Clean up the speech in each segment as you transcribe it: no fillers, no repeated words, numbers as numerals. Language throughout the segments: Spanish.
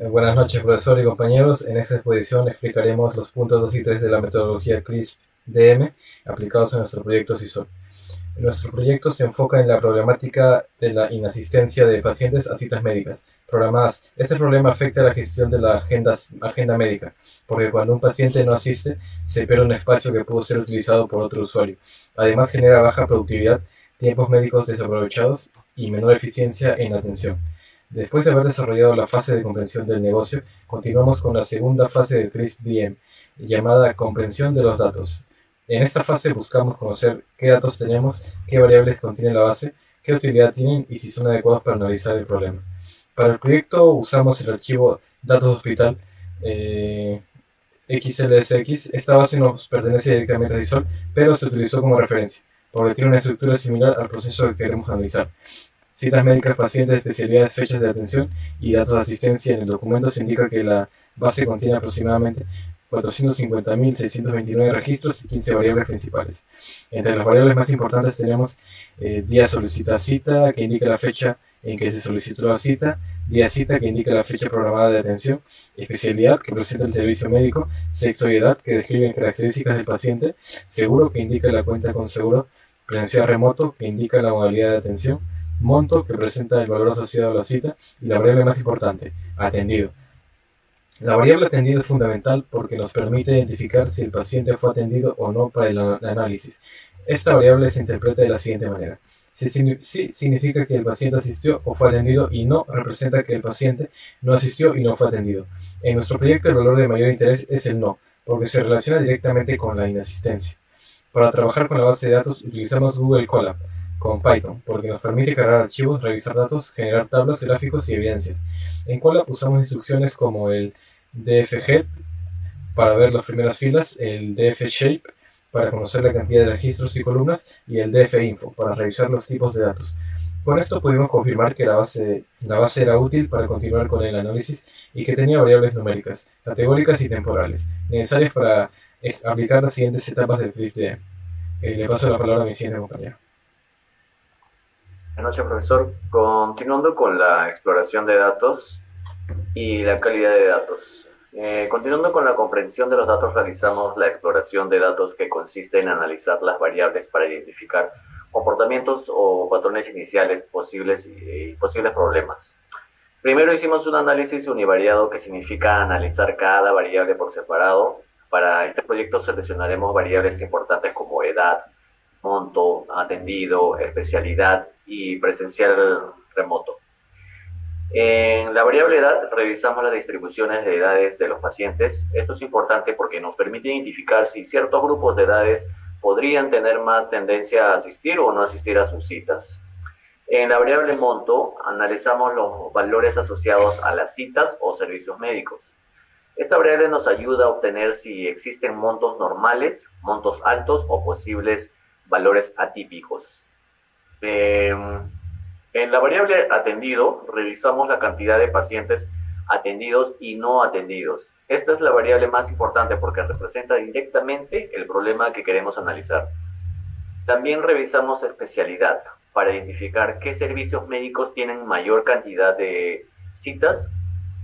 Buenas noches, profesor y compañeros. En esta exposición explicaremos los puntos 2 y 3 de la metodología CRISP-DM aplicados en nuestro proyecto CISOL. Nuestro proyecto se enfoca en la problemática de la inasistencia de pacientes a citas médicas programadas. Este problema afecta a la gestión de la agenda médica, porque cuando un paciente no asiste, se pierde un espacio que pudo ser utilizado por otro usuario. Además, genera baja productividad, tiempos médicos desaprovechados y menor eficiencia en la atención. Después de haber desarrollado la fase de comprensión del negocio, continuamos con la segunda fase del CRISP-DM, llamada comprensión de los datos. En esta fase buscamos conocer qué datos tenemos, qué variables contiene la base, qué utilidad tienen y si son adecuados para analizar el problema. Para el proyecto usamos el archivo datos hospital XLSX. Esta base no pertenece directamente a CISOL, pero se utilizó como referencia, porque tiene una estructura similar al proceso que queremos analizar. Citas médicas, pacientes, especialidades, fechas de atención y datos de asistencia. En el documento se indica que la base contiene aproximadamente 450.629 registros y 15 variables principales. Entre las variables más importantes tenemos día solicita cita, que indica la fecha en que se solicitó la cita, día cita, que indica la fecha programada de atención, especialidad, que presenta el servicio médico, sexo y edad, que describen características del paciente, seguro, que indica la cuenta con seguro, presencial remoto, que indica la modalidad de atención, monto, que presenta el valor asociado a la cita, y la variable más importante, atendido. La variable atendido es fundamental porque nos permite identificar si el paciente fue atendido o no para el análisis. Esta variable se interpreta de la siguiente manera. Sí significa que el paciente asistió o fue atendido, y no representa que el paciente no asistió y no fue atendido. En nuestro proyecto el valor de mayor interés es el no, porque se relaciona directamente con la inasistencia. Para trabajar con la base de datos utilizamos Google Colab con Python, porque nos permite cargar archivos, revisar datos, generar tablas, gráficos y evidencias. En Colab usamos instrucciones como el dfhead para ver las primeras filas, el dfshape para conocer la cantidad de registros y columnas, y el dfinfo para revisar los tipos de datos. Con esto pudimos confirmar que la base era útil para continuar con el análisis y que tenía variables numéricas, categóricas y temporales, necesarias para aplicar las siguientes etapas del CRISP-DM. Le paso la palabra a mi siguiente compañero. Buenas noches, profesor. Continuando con la exploración de datos y la calidad de datos. Continuando con la comprensión de los datos, realizamos la exploración de datos, que consiste en analizar las variables para identificar comportamientos o patrones iniciales posibles y posibles problemas. Primero hicimos un análisis univariado, que significa analizar cada variable por separado. Para este proyecto seleccionaremos variables importantes como edad, monto, atendido, especialidad y presencial remoto. En la variable edad revisamos las distribuciones de edades de los pacientes. Esto es importante porque nos permite identificar si ciertos grupos de edades podrían tener más tendencia a asistir o no asistir a sus citas. En la variable monto analizamos los valores asociados a las citas o servicios médicos. Esta variable nos ayuda a obtener si existen montos normales, montos altos o posibles valores atípicos. En la variable atendido revisamos la cantidad de pacientes atendidos y no atendidos. Esta es la variable más importante porque representa directamente el problema que queremos analizar. También revisamos especialidad para identificar qué servicios médicos tienen mayor cantidad de citas,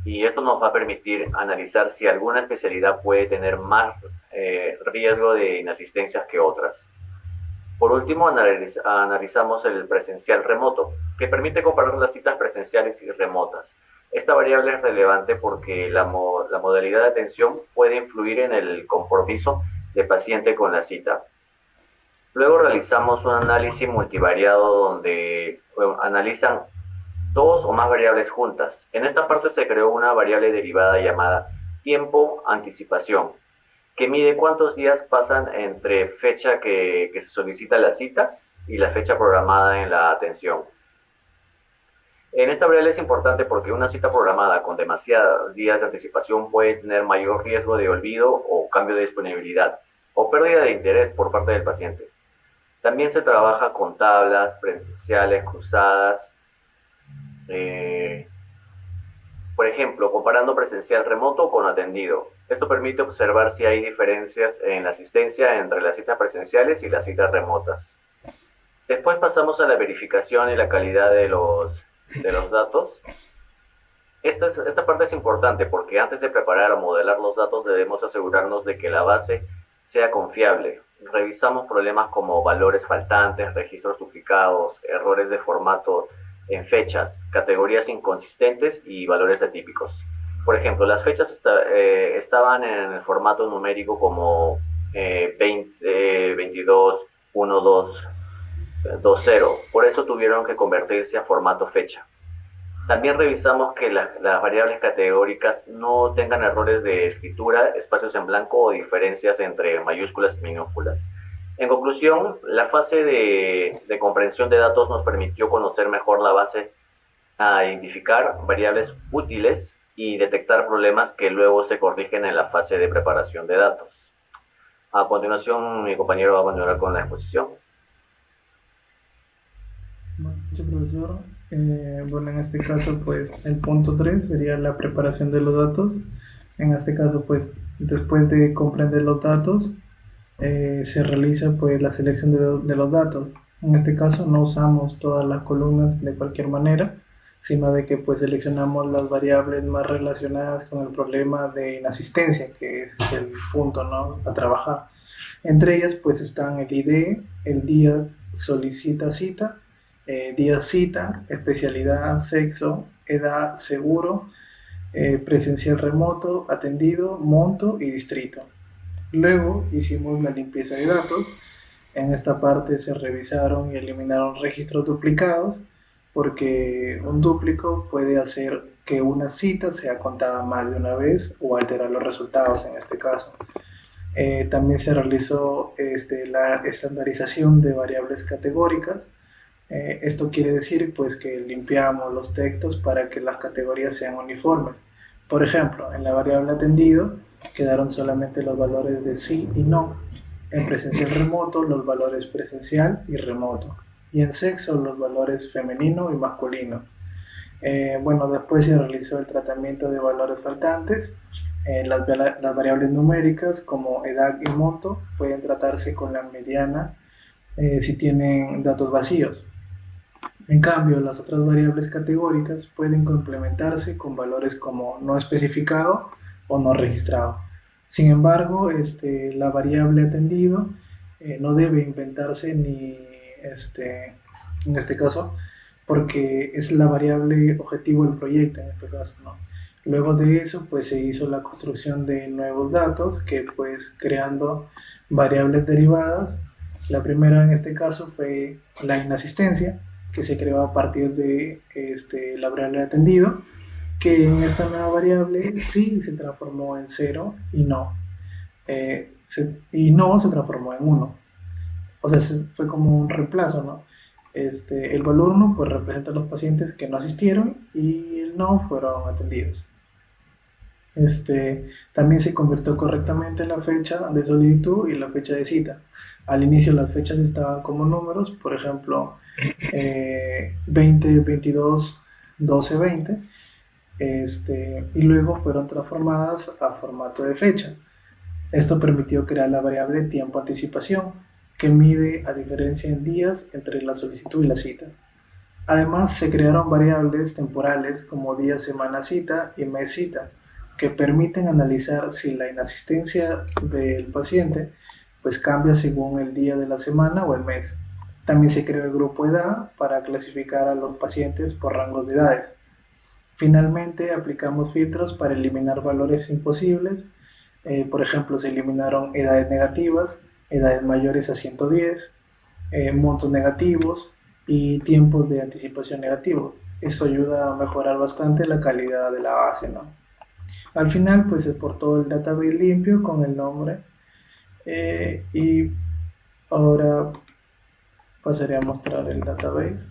y esto nos va a permitir analizar si alguna especialidad puede tener más riesgo de inasistencias que otras. Por último, analizamos el presencial remoto, que permite comparar las citas presenciales y remotas. Esta variable es relevante porque la modalidad de atención puede influir en el compromiso del paciente con la cita. Luego realizamos un análisis multivariado donde analizan dos o más variables juntas. En esta parte se creó una variable derivada llamada tiempo anticipación, que mide cuántos días pasan entre fecha que se solicita la cita y la fecha programada en la atención. En esta variable es importante porque una cita programada con demasiados días de anticipación puede tener mayor riesgo de olvido o cambio de disponibilidad o pérdida de interés por parte del paciente. También se trabaja con tablas presenciales cruzadas, por ejemplo, comparando presencial remoto con atendido. Esto permite observar si hay diferencias en la asistencia entre las citas presenciales y las citas remotas. Después pasamos a la verificación y la calidad de los datos. Esta parte es importante porque antes de preparar o modelar los datos debemos asegurarnos de que la base sea confiable. Revisamos problemas como valores faltantes, registros duplicados, errores de formato en fechas, categorías inconsistentes y valores atípicos. Por ejemplo, las fechas estaban en el formato numérico como 20, 22, 1, 2, 2, 0. Por eso tuvieron que convertirse a formato fecha. También revisamos que las variables categóricas no tengan errores de escritura, espacios en blanco o diferencias entre mayúsculas y minúsculas. En conclusión, la fase de comprensión de datos nos permitió conocer mejor la base, a identificar variables útiles y detectar problemas que luego se corrigen en la fase de preparación de datos. A continuación, mi compañero va a continuar con la exposición. Mucho, profesor. Bueno, en este caso, pues el punto 3 sería la preparación de los datos. En este caso, pues después de comprender los datos, se realiza pues la selección de los datos. En este caso no usamos todas las columnas de cualquier manera, sino de que pues seleccionamos las variables más relacionadas con el problema de inasistencia, que ese es el punto, ¿no?, a trabajar. Entre ellas pues están el ID, el día solicita cita, día cita, especialidad, sexo, edad, seguro, presencial remoto, atendido, monto y distrito. Luego hicimos la limpieza de datos. En esta parte se revisaron y eliminaron registros duplicados, porque un dúplico puede hacer que una cita sea contada más de una vez o alterar los resultados en este caso. También se realizó la estandarización de variables categóricas. Esto quiere decir pues que limpiamos los textos para que las categorías sean uniformes. Por ejemplo, en la variable atendido quedaron solamente los valores de sí y no. En presencial remoto los valores presencial y remoto. Y en sexo los valores femenino y masculino. Bueno, después se realizó el tratamiento de valores faltantes. Las variables numéricas como edad y monto pueden tratarse con la mediana si tienen datos vacíos. En cambio, las otras variables categóricas pueden complementarse con valores como no especificado o no registrado. Sin embargo, la variable atendido no debe inventarse ni en este caso, porque es la variable objetivo del proyecto en este caso, ¿no? Luego de eso, pues se hizo la construcción de nuevos datos que pues creando variables derivadas. La primera en este caso fue la inasistencia, que se creó a partir de la variable atendido, que en esta nueva variable sí se transformó en 0 y no. Y no se transformó en 1. O sea, fue como un reemplazo, ¿no? El valor 1 pues representa a los pacientes que no asistieron y el no fueron atendidos. También se convirtió correctamente la fecha de solicitud y la fecha de cita. Al inicio las fechas estaban como números, por ejemplo, 20, 22, 12, 20, y luego fueron transformadas a formato de fecha. Esto permitió crear la variable tiempo anticipación, que mide a diferencia en días entre la solicitud y la cita. Además, se crearon variables temporales como día, semana, cita y mes, cita, que permiten analizar si la inasistencia del paciente pues cambia según el día de la semana o el mes. También se creó el grupo edad para clasificar a los pacientes por rangos de edades. Finalmente, aplicamos filtros para eliminar valores imposibles. Por ejemplo, se eliminaron edades negativas, edades mayores a 110, montos negativos y tiempos de anticipación negativos. Esto ayuda a mejorar bastante la calidad de la base, ¿no? Al final, pues se exportó el database limpio con el nombre y ahora pasaré a mostrar el database.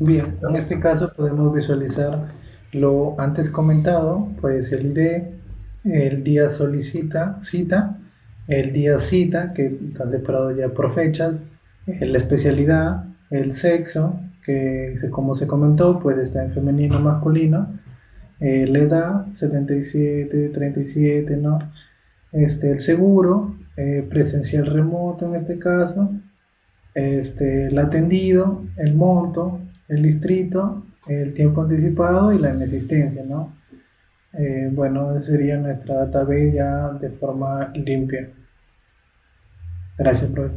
Bien, en este caso podemos visualizar lo antes comentado, pues el ID, el día solicita cita, el día cita, que está separado ya por fechas, la especialidad, el sexo, que como se comentó, pues está en femenino, masculino, la edad, 77, 37, ¿no? El seguro, presencial remoto en este caso, el atendido, el monto, el distrito, el tiempo anticipado y la inexistencia, ¿no? Bueno, esa sería nuestra database ya de forma limpia. Gracias, profe.